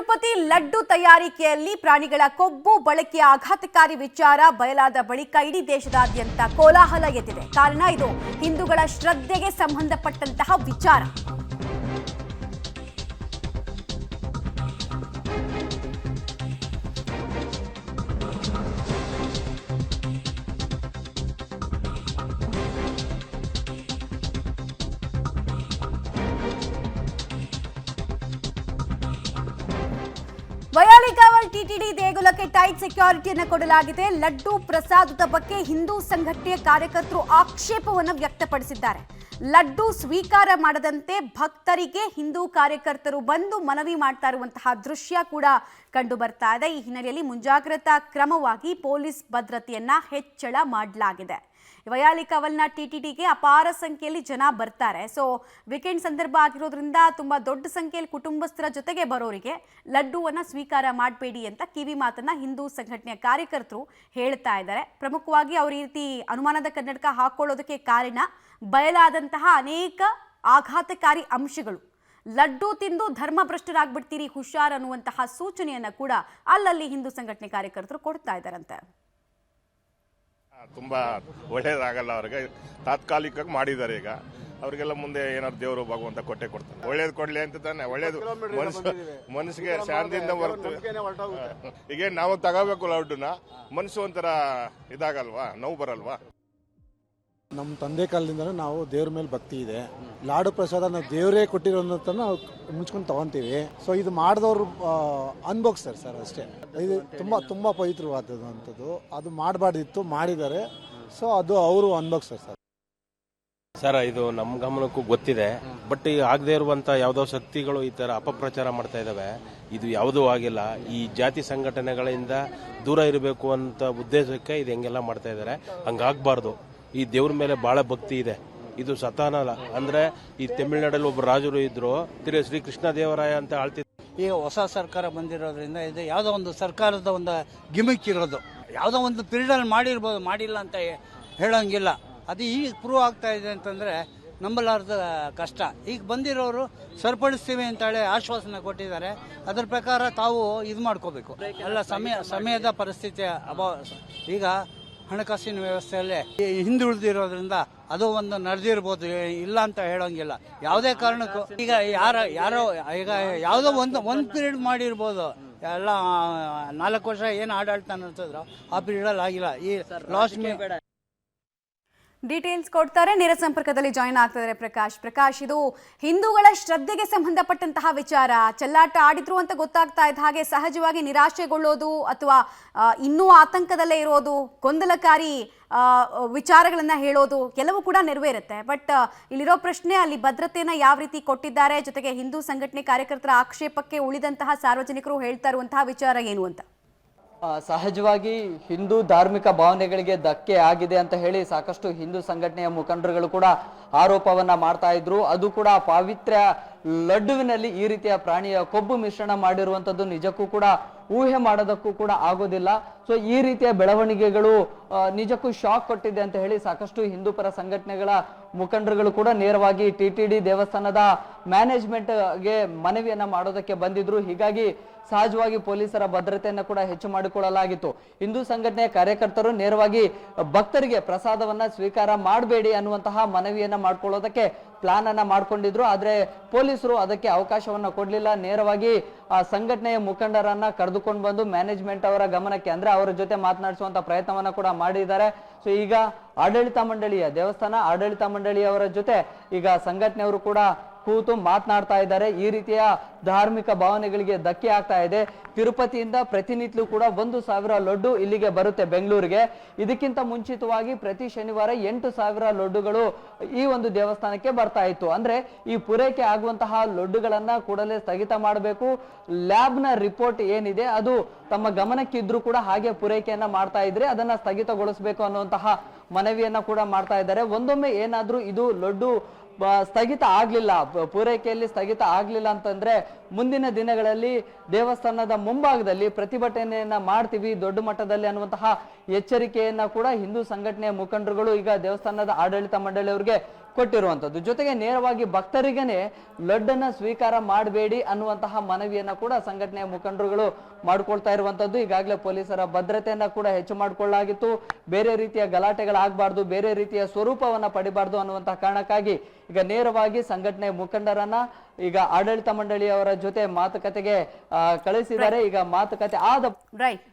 ತಿರುಪತಿ ಲಡ್ಡು ತಯಾರಿಕೆಯಲ್ಲಿ ಪ್ರಾಣಿಗಳ ಕೊಬ್ಬು ಬಳಕೆಯ ಆಘಾತಕಾರಿ ವಿಚಾರ ಬಯಲಾದ ಬಳಿಕ ಇಡೀ ದೇಶದಾದ್ಯಂತ ಕೋಲಾಹಲ ಎದ್ದಿದೆ. ಕಾರಣ ಇದು ಹಿಂದೂಗಳ ಶ್ರದ್ಧೆಗೆ ಸಂಬಂಧಪಟ್ಟಂತಹ ವಿಚಾರ. ವಯಾಲಿಕಾವಲ್ ಟಿಟಿಡಿ ದೇಗುಲಕ್ಕೆ ಟೈಟ್ ಸೆಕ್ಯೂರಿಟಿಯನ್ನು ಕೊಡಲಾಗಿದೆ. ಲಡ್ಡು ಪ್ರಸಾದದ ಬಗ್ಗೆ ಹಿಂದೂ ಸಂಘಟನೆಯ ಕಾರ್ಯಕರ್ತರು ಆಕ್ಷೇಪವನ್ನು ವ್ಯಕ್ತಪಡಿಸಿದ್ದಾರೆ. ಲಡ್ಡು ಸ್ವೀಕಾರ ಮಾಡದಂತೆ ಭಕ್ತರಿಗೆ ಹಿಂದೂ ಕಾರ್ಯಕರ್ತರು ಬಂದು ಮನವಿ ಮಾಡ್ತಾ ಇರುವಂತಹ ದೃಶ್ಯ ಕೂಡ ಕಂಡು ಬರ್ತಾ ಇದೆ. ಈ ಹಿನ್ನೆಲೆಯಲ್ಲಿ ಮುಂಜಾಗ್ರತಾ ಕ್ರಮವಾಗಿ ಪೊಲೀಸ್ ಭದ್ರತೆಯನ್ನ ಹೆಚ್ಚಳ ಮಾಡಲಾಗಿದೆ. ವಯಾಲಿಕಾವಲ್ನ ಟಿಟಿಡಿಗೆ ಅಪಾರ ಸಂಖ್ಯೆಯಲ್ಲಿ ಜನ ಬರ್ತಾರೆ. ಸೊ ವೀಕೆಂಡ್ ಸಂದರ್ಭ ಆಗಿರೋದ್ರಿಂದ ತುಂಬಾ ದೊಡ್ಡ ಸಂಖ್ಯೆಯಲ್ಲಿ ಕುಟುಂಬಸ್ಥರ ಜೊತೆಗೆ ಬರೋರಿಗೆ ಲಡ್ಡುವನ್ನ ಸ್ವೀಕಾರ ಮಾಡಬೇಡಿ ಅಂತ ಕಿವಿ ಮಾತನ್ನ ಹಿಂದೂ ಸಂಘಟನೆಯ ಕಾರ್ಯಕರ್ತರು ಹೇಳ್ತಾ ಇದ್ದಾರೆ. ಪ್ರಮುಖವಾಗಿ ಅವರು ಈ ರೀತಿ ಅನುಮಾನದ ಕನ್ನಡಕ ಹಾಕೊಳ್ಳೋದಕ್ಕೆ ಕಾರಣ ಬಯಲಾದಂತಹ ಅನೇಕ ಆಘಾತಕಾರಿ ಅಂಶಗಳು. ಲಡ್ಡು ತಿಂದು ಧರ್ಮಭ್ರಷ್ಟರಾಗ್ಬಿಡ್ತೀರಿ ಹುಷಾರ್ ಅನ್ನುವಂತಹ ಸೂಚನೆಯನ್ನ ಕೂಡ ಅಲ್ಲಲ್ಲಿ ಹಿಂದೂ ಸಂಘಟನೆ ಕಾರ್ಯಕರ್ತರು ಕೊಡ್ತಾ ಇದ್ದಾರಂತೆ. ತುಂಬಾ ಒಳ್ಳೇದಾಗಲ್ಲ ಅವ್ರಿಗೆ, ತಾತ್ಕಾಲಿಕವಾಗಿ ಮಾಡಿದ್ದಾರೆ. ಈಗ ಅವ್ರಿಗೆಲ್ಲ ಮುಂದೆ ಏನಾದ್ರು ದೇವರು ಭಗವಂತ ಕೊಟ್ಟೆ ಕೊಡ್ತಾರೆ. ಒಳ್ಳೇದು ಕೊಡ್ಲಿ ಅಂತ ತಾನೆ. ಒಳ್ಳೇದು ಮನಸ್ಸಿಗೆ ಶಾಂತಿಯಿಂದ ಬರುತ್ತೆ. ಈಗ ನಾವು ತಗೋಬೇಕು ಲಡ್ಡುನ, ಮನಸ್ಸು ಒಂಥರ ಇದಾಗಲ್ವಾ, ನೋವು ಬರಲ್ವಾ. ನಮ್ಮ ತಂದೆ ಕಾಲದಿಂದನೂ ನಾವು ದೇವ್ರ ಮೇಲೆ ಭಕ್ತಿ ಇದೆ. ಲಾಡು ಪ್ರಸಾದ ನಾವು ದೇವರೇ ಕೊಟ್ಟಿರೋದನ್ನ ನಾವು ಮುಚ್ಕೊಂಡು ತಗೊಂತೀವಿ. ಸೊ ಇದು ಮಾಡಿದವರು ಅನ್ಭೋಗಿಸ್ತಾರೆ ಸರ್, ಅಷ್ಟೇ. ಇದು ತುಂಬಾ ಪವಿತ್ರವಾದಂಥದ್ದು. ಅದು ಮಾಡಬಾರ್ದಿತ್ತು, ಮಾಡಿದ್ದಾರೆ. ಸೊ ಅದು ಅವರು ಅನ್ಭೋಗಿಸ್ತಾರೆ ಸರ್. ಸರ್, ಇದು ನಮ್ಮ ಗಮನಕ್ಕೂ ಗೊತ್ತಿದೆ. ಬಟ್ ಈಗ ಆಗದೆ ಇರುವಂತ ಯಾವ್ದೋ ಶಕ್ತಿಗಳು ಈ ತರ ಅಪಪ್ರಚಾರ ಮಾಡ್ತಾ ಇದಾವೆ. ಇದು ಯಾವುದೂ ಆಗಿಲ್ಲ. ಈ ಜಾತಿ ಸಂಘಟನೆಗಳಿಂದ ದೂರ ಇರಬೇಕು ಅಂತ ಉದ್ದೇಶಕ್ಕೆ ಇದು ಹೆಂಗೆಲ್ಲ ಮಾಡ್ತಾ ಇದ್ದಾರೆ. ಹಂಗಾಗಬಾರ್ದು. ಈ ದೇವ್ರ ಮೇಲೆ ಬಹಳ ಭಕ್ತಿ ಇದೆ. ಇದು ಸತಾನಲ್ಲ. ಅಂದ್ರೆ ಈ ತಮಿಳುನಾಡಲ್ಲಿ ಒಬ್ಬ ರಾಜರು ಇದ್ರು, ಶ್ರೀ ಕೃಷ್ಣ ದೇವರಾಯ ಅಂತ ಆಳ್ತಿದ್ರು. ಈಗ ಹೊಸ ಸರ್ಕಾರ ಬಂದಿರೋದ್ರಿಂದ ಇದು ಯಾವುದೋ ಒಂದು ಸರ್ಕಾರದ ಒಂದು ಗಿಮಿಕ್ ಇರೋದು. ಯಾವುದೋ ಒಂದು ಪೀರಿಯಡ್ ಮಾಡಿರ್ಬೋದು, ಮಾಡಿಲ್ಲ ಅಂತ ಹೇಳೋಂಗಿಲ್ಲ. ಅದು ಈಗ ಪ್ರೂವ್ ಆಗ್ತಾ ಇದೆ ಅಂತಂದ್ರೆ ನಂಬಲಾರ್ದ ಕಷ್ಟ. ಈಗ ಬಂದಿರೋರು ಸರಿಪಡಿಸ್ತೀವಿ ಅಂತ ಹೇಳಿ ಆಶ್ವಾಸನೆ ಕೊಟ್ಟಿದ್ದಾರೆ. ಅದರ ಪ್ರಕಾರ ತಾವು ಇದು ಮಾಡ್ಕೋಬೇಕು. ಎಲ್ಲ ಸಮಯದ ಪರಿಸ್ಥಿತಿಯ ಅಭಾವ. ಈಗ ಹಣಕಾಸಿನ ವ್ಯವಸ್ಥೆಯಲ್ಲೇ ಹಿಂದುಳಿದಿರೋದ್ರಿಂದ ಅದು ಒಂದು ನಡೆದಿರ್ಬೋದು, ಇಲ್ಲ ಅಂತ ಹೇಳೋಂಗಿಲ್ಲ ಯಾವುದೇ ಕಾರಣಕ್ಕೂ. ಈಗ ಯಾರೋ ಈಗ ಯಾವುದೋ ಒಂದು ಪೀರಿಯಡ್ ಮಾಡಿರ್ಬೋದು. ಎಲ್ಲ 4 ವರ್ಷ ಏನು ಆಡಳಿತ ನಡೆಸಿದ್ರು ಆ ಪೀರಿಯಡ್ ಆಗಿಲ್ಲ. ಈ ಲಾಸ್ಟ್ ಡೀಟೇಲ್ಸ್ ಕೊಡ್ತಾರೆ. ನೇರ ಸಂಪರ್ಕದಲ್ಲಿ ಜಾಯಿನ್ ಆಗ್ತಿದ್ದಾರೆ ಪ್ರಕಾಶ್, ಇದು ಹಿಂದೂಗಳ ಶ್ರದ್ಧೆಗೆ ಸಂಬಂಧಪಟ್ಟಂತಹ ವಿಚಾರ. ಚೆಲ್ಲಾಟ ಆಡಿದ್ರು ಅಂತ ಗೊತ್ತಾಗ್ತಾ ಇದ್ದ ಹಾಗೆ ಸಹಜವಾಗಿ ನಿರಾಶೆಗೊಳ್ಳೋದು ಅಥವಾ ಇನ್ನೂ ಆತಂಕದಲ್ಲೇ ಇರೋದು, ಗೊಂದಲಕಾರಿ ವಿಚಾರಗಳನ್ನ ಹೇಳೋದು ಕೆಲವು ಕೂಡ ನೆರವೇರುತ್ತೆ. ಬಟ್ ಇಲ್ಲಿರೋ ಪ್ರಶ್ನೆ, ಅಲ್ಲಿ ಭದ್ರತೆಯನ್ನ ಯಾವ ರೀತಿ ಕೊಟ್ಟಿದ್ದಾರೆ, ಜೊತೆಗೆ ಹಿಂದೂ ಸಂಘಟನೆ ಕಾರ್ಯಕರ್ತರ ಆಕ್ಷೇಪಕ್ಕೆ ಉಳಿದಂತಹ ಸಾರ್ವಜನಿಕರು ಹೇಳ್ತಾ ಇರುವಂತಹ ವಿಚಾರ ಏನು ಅಂತ. ಸಹಜವಾಗಿ ಹಿಂದೂ ಧಾರ್ಮಿಕ ಭಾವನೆಗಳಿಗೆ ಧಕ್ಕೆ ಆಗಿದೆ ಅಂತ ಹೇಳಿ ಸಾಕಷ್ಟು ಹಿಂದೂ ಸಂಘಟನೆಯ ಮುಖಂಡರುಗಳು ಕೂಡ ಆರೋಪವನ್ನ ಮಾಡ್ತಾ ಇದ್ರು. ಅದು ಕೂಡ ಪವಿತ್ರ ಲಡ್ಡುವಿನಲ್ಲಿ ಈ ರೀತಿಯ ಪ್ರಾಣಿಯ ಕೊಬ್ಬು ಮಿಶ್ರಣ ಮಾಡಿರುವಂತದ್ದು ನಿಜಕ್ಕೂ ಕೂಡ ಊಹೆ ಮಾಡೋದಕ್ಕೂ ಕೂಡ ಆಗೋದಿಲ್ಲ. ಸೊ ಈ ರೀತಿಯ ಬೆಳವಣಿಗೆಗಳು ನಿಜಕ್ಕೂ ಶಾಕ್ ಕೊಟ್ಟಿದೆ ಅಂತ ಹೇಳಿ ಸಾಕಷ್ಟು ಹಿಂದೂ ಪರ ಸಂಘಟನೆಗಳ ಮುಖಂಡರುಗಳು ಕೂಡ ನೇರವಾಗಿ ಟಿಟಿಡಿ ದೇವಸ್ಥಾನದ ಮ್ಯಾನೇಜ್ಮೆಂಟ್ಗೆ ಮನವಿಯನ್ನ ಮಾಡೋದಕ್ಕೆ ಬಂದಿದ್ರು. ಹೀಗಾಗಿ ಸಹಜವಾಗಿ ಪೊಲೀಸರ ಭದ್ರತೆಯನ್ನು ಕೂಡ ಹೆಚ್ಚು ಮಾಡಿಕೊಳ್ಳಲಾಗಿತ್ತು. ಹಿಂದೂ ಸಂಘಟನೆಯ ಕಾರ್ಯಕರ್ತರು ನೇರವಾಗಿ ಭಕ್ತರಿಗೆ ಪ್ರಸಾದವನ್ನ ಸ್ವೀಕಾರ ಮಾಡಬೇಡಿ ಅನ್ನುವಂತಹ ಮನವಿಯನ್ನ ಮಾಡ್ಕೊಳ್ಳೋದಕ್ಕೆ ಪ್ಲಾನ್ ಅನ್ನ ಮಾಡ್ಕೊಂಡಿದ್ರು. ಆದ್ರೆ ಪೊಲೀಸರು ಅದಕ್ಕೆ ಅವಕಾಶವನ್ನ ಕೊಡ್ಲಿಲ್ಲ. ನೇರವಾಗಿ ಆ ಸಂಘಟನೆಯ ಮುಖಂಡರನ್ನ ಕರೆದುಕೊಂಡು ಬಂದು ಮ್ಯಾನೇಜ್ಮೆಂಟ್ ಅವರ ಗಮನಕ್ಕೆ, ಅಂದ್ರೆ ಅವರ ಜೊತೆ ಮಾತನಾಡಿಸುವಂತ ಪ್ರಯತ್ನವನ್ನ ಕೂಡ ಮಾಡಿದ್ದಾರೆ. ಸೊ ಈಗ ಆಡಳಿತ ಮಂಡಳಿಯ ದೇವಸ್ಥಾನ ಆಡಳಿತ ಮಂಡಳಿಯವರ ಜೊತೆ ಈಗ ಸಂಘಟನೆಯವರು ಕೂಡ ಕೂತು ಮಾತನಾಡ್ತಾ ಇದ್ದಾರೆ. ಈ ರೀತಿಯ ಧಾರ್ಮಿಕ ಭಾವನೆಗಳಿಗೆ ಧಕ್ಕೆ ಆಗ್ತಾ ಇದೆ. ತಿರುಪತಿಯಿಂದ ಪ್ರತಿನಿತ್ಯ ಕೂಡ 1,000 ಲಡ್ಡು ಇಲ್ಲಿಗೆ ಬರುತ್ತೆ ಬೆಂಗಳೂರಿಗೆ. ಇದಕ್ಕಿಂತ ಮುಂಚಿತವಾಗಿ ಪ್ರತಿ ಶನಿವಾರ 8,000 ಲಡ್ಡುಗಳು ಈ ಒಂದು ದೇವಸ್ಥಾನಕ್ಕೆ ಬರ್ತಾ ಇತ್ತು. ಅಂದ್ರೆ ಈ ಪೂರೈಕೆ ಆಗುವಂತಹ ಲಡ್ಡುಗಳನ್ನ ಕೂಡಲೇ ಸ್ಥಗಿತ ಮಾಡಬೇಕು. ಲ್ಯಾಬ್ನ ರಿಪೋರ್ಟ್ ಏನಿದೆ ಅದು ತಮ್ಮ ಗಮನಕ್ಕಿದ್ರು ಕೂಡ ಹಾಗೆ ಪೂರೈಕೆಯನ್ನ ಮಾಡ್ತಾ ಇದ್ರೆ ಅದನ್ನ ಸ್ಥಗಿತಗೊಳಿಸಬೇಕು ಅನ್ನುವಂತಹ ಮನವಿಯನ್ನ ಕೂಡ ಮಾಡ್ತಾ ಇದ್ದಾರೆ. ಒಂದೊಮ್ಮೆ ಏನಾದ್ರೂ ಇದು ಲಡ್ಡು ಸ್ಥಗಿತ ಆಗ್ಲಿಲ್ಲ, ಪೂರೈಕೆಯಲ್ಲಿ ಸ್ಥಗಿತ ಆಗ್ಲಿಲ್ಲ ಅಂತಂದ್ರೆ ಮುಂದಿನ ದಿನಗಳಲ್ಲಿ ದೇವಸ್ಥಾನದ ಮುಂಭಾಗದಲ್ಲಿ ಪ್ರತಿಭಟನೆಯನ್ನ ಮಾಡ್ತೀವಿ ದೊಡ್ಡ ಮಟ್ಟದಲ್ಲಿ ಅನ್ನುವಂತಹ ಎಚ್ಚರಿಕೆಯನ್ನ ಕೂಡ ಹಿಂದೂ ಸಂಘಟನೆಯ ಮುಖಂಡರುಗಳು ಈಗ ದೇವಸ್ಥಾನದ ಆಡಳಿತ ಮಂಡಳಿಯವರಿಗೆ ಕೊಟ್ಟಿರುವಂತದ್ದು. ಜೊತೆಗೆ ನೇರವಾಗಿ ಭಕ್ತರಿಗೇನೆ ಲಡ್ಡನ್ನ ಸ್ವೀಕಾರ ಮಾಡಬೇಡಿ ಅನ್ನುವಂತಹ ಮನವಿಯನ್ನ ಕೂಡ ಸಂಘಟನೆಯ ಮುಖಂಡರುಗಳು ಮಾಡ್ಕೊಳ್ತಾ ಇರುವಂತದ್ದು. ಈಗಾಗಲೇ ಪೊಲೀಸರ ಭದ್ರತೆಯನ್ನ ಕೂಡ ಹೆಚ್ಚು ಮಾಡಿಕೊಳ್ಳಲಾಗಿತ್ತು. ಬೇರೆ ರೀತಿಯ ಗಲಾಟೆಗಳಾಗಬಾರ್ದು, ಬೇರೆ ರೀತಿಯ ಸ್ವರೂಪವನ್ನ ಪಡಿಬಾರ್ದು ಅನ್ನುವಂತಹ ಕಾರಣಕ್ಕಾಗಿ ಈಗ ನೇರವಾಗಿ ಸಂಘಟನೆ ಮುಖಂಡರನ್ನ ಈಗ ಆಡಳಿತ ಮಂಡಳಿಯವರ ಜೊತೆ ಮಾತುಕತೆಗೆ ಕಳಿಸಿದ್ದಾರೆ. ಈಗ ಮಾತುಕತೆ ಆದ ರೈಟ್.